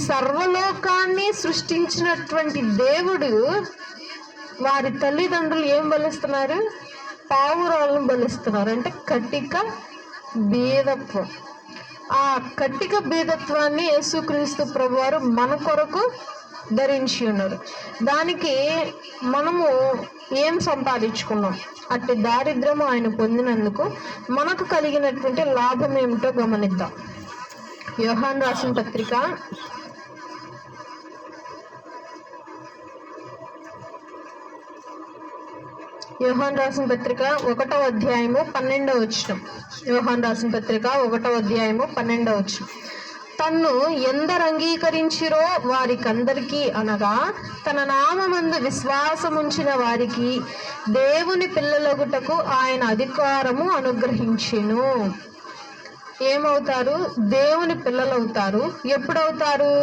సర్వలోకాన్ని సృష్టించినటువంటి దేవుడు వారి తల్లిదండ్రులు ఏం బలిస్తున్నారు? పావురాలను బలిస్తున్నారు. అంటే కటిక బీదత్వం. ఆ కటిక బీదత్వాన్ని యేసుక్రీస్తు ప్రభువారు మన కొరకు ధరించి ఉన్నారు. దానికి మనము ఏం సంపాదించుకున్నాం? అట్టి దారిద్ర్యము ఆయన పొందినందుకు మనకు కలిగినటువంటి లాభం ఏమిటో గమనిద్దాం. యోహాను రాసిన పత్రిక 1వ అధ్యాయము 12వ వచనం. యోహాను రాసిన పత్రిక 1వ అధ్యాయము 12వ వచనం. తన్ను ఎందరు అంగీకరించిరో వారికందరికీ, అనగా తన నామమందు విశ్వాసముంచిన వారికి దేవుని పిల్లలగుటకు ఆయన అధికారము అనుగ్రహించెను. ఏమవుతారు? దేవుని పిల్లలవుతారు. ఎప్పుడవుతారు?